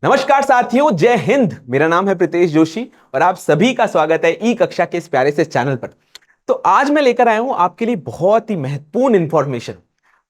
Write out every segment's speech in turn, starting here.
नमस्कार साथियों, जय हिंद। मेरा नाम है प्रीतेश जोशी और आप सभी का स्वागत है ई कक्षा के इस प्यारे से चैनल पर। तो आज मैं लेकर आया हूं आपके लिए बहुत ही महत्वपूर्ण इंफॉर्मेशन।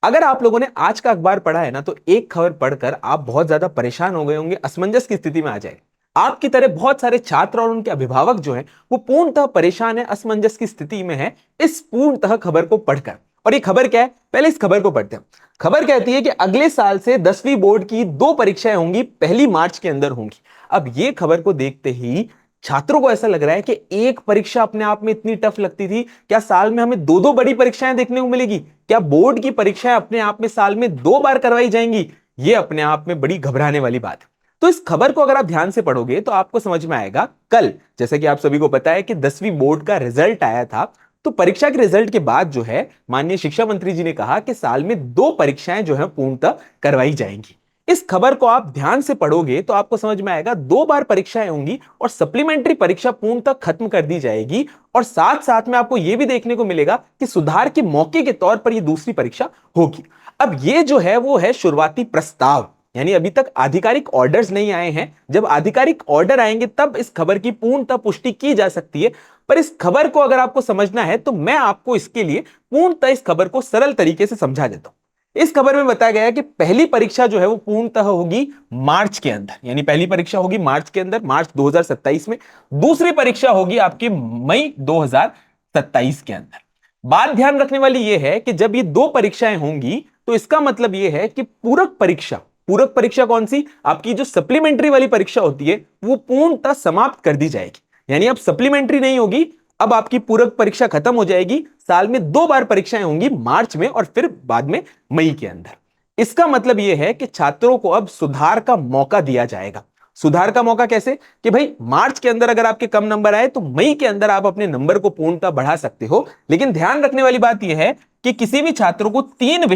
अगर आप लोगों ने आज का अखबार पढ़ा है ना, तो एक खबर पढ़कर आप बहुत ज्यादा परेशान हो गए होंगे, असमंजस की स्थिति में आ जाए। आपकी तरह बहुत सारे छात्र और उनके अभिभावक जो हैं वो पूर्णतः परेशान है, असमंजस की स्थिति में है इस पूर्णतः खबर को पढ़कर। और ये खबर क्या है, पहले इस खबर को पढ़ते हैं। खबर कहती है कि अगले साल से 10वीं बोर्ड की 2 परीक्षाएं होंगी, पहली मार्च के अंदर होंगी। अब ये खबर को देखते ही छात्रों को ऐसा लग रहा है कि एक परीक्षा अपने आप में इतनी टफ लगती थी, क्या साल में हमें दो दो बड़ी परीक्षाएं देखने को मिलेगी? क्या बोर्ड की परीक्षाएं अपने आप में साल में 2 बार करवाई जाएंगी? ये अपने आप में बड़ी घबराने वाली बात है। तो इस खबर को अगर आप ध्यान से पढ़ोगे तो आपको समझ में आएगा। कल जैसे कि आप सभी को पता है कि 10वीं बोर्ड का रिजल्ट आया था, तो परीक्षा के रिजल्ट के बाद जो है माननीय शिक्षा मंत्री जी ने कहा कि साल में 2 परीक्षाएं जो है पूर्णतः करवाई जाएंगी। इस खबर को आप ध्यान से पढ़ोगे तो आपको समझ में आएगा 2 बार परीक्षाएं होंगी और सप्लीमेंट्री परीक्षा पूर्णतः खत्म कर दी जाएगी। और साथ साथ में आपको यह भी देखने को मिलेगा कि सुधार के मौके के तौर पर यह दूसरी परीक्षा होगी। अब यह जो है वो है शुरुआती प्रस्ताव, यानी अभी तक आधिकारिक ऑर्डर्स नहीं आए हैं। जब आधिकारिक ऑर्डर आएंगे तब इस खबर की पूर्णतः पुष्टि की जा सकती है। पर इस खबर को अगर आपको समझना है तो मैं आपको इसके लिए पूर्णतः इस खबर को सरल तरीके से समझा देता हूं। इस खबर में बताया गया है कि पहली परीक्षा जो है वो पूर्णतः होगी मार्च के अंदर, यानी पहली परीक्षा होगी मार्च के अंदर, मार्च 2027 में। दूसरी परीक्षा होगी आपकी मई 2027 के अंदर। बात ध्यान रखने वाली यह है कि जब ये 2 परीक्षाएं होंगी तो इसका मतलब यह है कि पूरक परीक्षा कौन सी? आपकी जो सप्लीमेंट्री वाली परीक्षा होती है वो पूर्णतः समाप्त कर दी जाएगी। यानी अब सप्लीमेंट्री नहीं होगी, अब आपकी पूरक परीक्षा खत्म हो जाएगी। साल में 2 बार परीक्षाएं होंगी, मार्च में और फिर बाद में मई के अंदर। इसका मतलब यह है कि छात्रों को अब सुधार का मौका दिया जाएगा। सुधार का मौका कैसे? कि भाई मार्च के अंदर अगर आपके कम नंबर आए तो मई के अंदर आप अपने नंबर को पूर्णतः बढ़ा सकते हो। लेकिन ध्यान रखने वाली बात यह है कि किसी भी छात्र को 3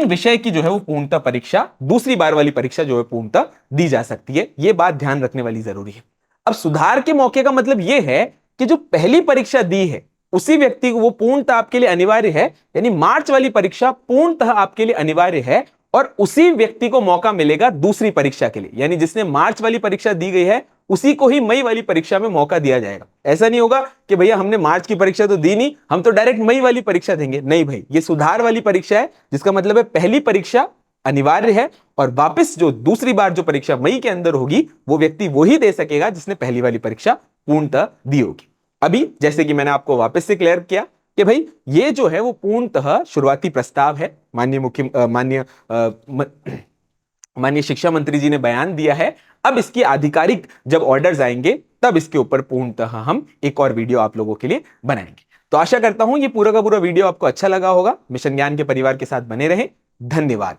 विषय की जो है वो पूर्णतः परीक्षा, दूसरी बार वाली परीक्षा जो है पूर्णतः दी जा सकती है। यह बात ध्यान रखने वाली जरूरी है। अब सुधार के मौके का मतलब यह है कि जो पहली परीक्षा दी है उसी व्यक्ति को वो पूर्णतः आपके लिए अनिवार्य है, यानी मार्च वाली परीक्षा पूर्णतः आपके लिए अनिवार्य है और उसी व्यक्ति को मौका मिलेगा दूसरी परीक्षा के लिए। यानी जिसने मार्च वाली परीक्षा दी गई है उसी को ही मई वाली परीक्षा में मौका दिया जाएगा। ऐसा नहीं होगा कि भैया हमने मार्च की परीक्षा तो दी नहीं, हम तो डायरेक्ट मई वाली परीक्षा देंगे। नहीं भाई, ये सुधार वाली परीक्षा है, जिसका मतलब है पहली परीक्षा अनिवार्य है और वापस जो दूसरी बार जो परीक्षा मई के अंदर होगी वो व्यक्ति वही दे सकेगा जिसने पहली वाली परीक्षा पूर्णतः दी होगी। अभी जैसे कि मैंने आपको वापस से क्लियर किया कि भाई ये जो है वो पूर्णतः शुरुआती प्रस्ताव है। माननीय शिक्षा मंत्री जी ने बयान दिया है। अब इसकी आधिकारिक जब ऑर्डर्स आएंगे तब इसके ऊपर पूर्णतः हम एक और वीडियो आप लोगों के लिए बनाएंगे। तो आशा करता हूं ये पूरा का पूरा वीडियो आपको अच्छा लगा होगा। मिशन ज्ञान के परिवार के साथ बने रहें। धन्यवाद।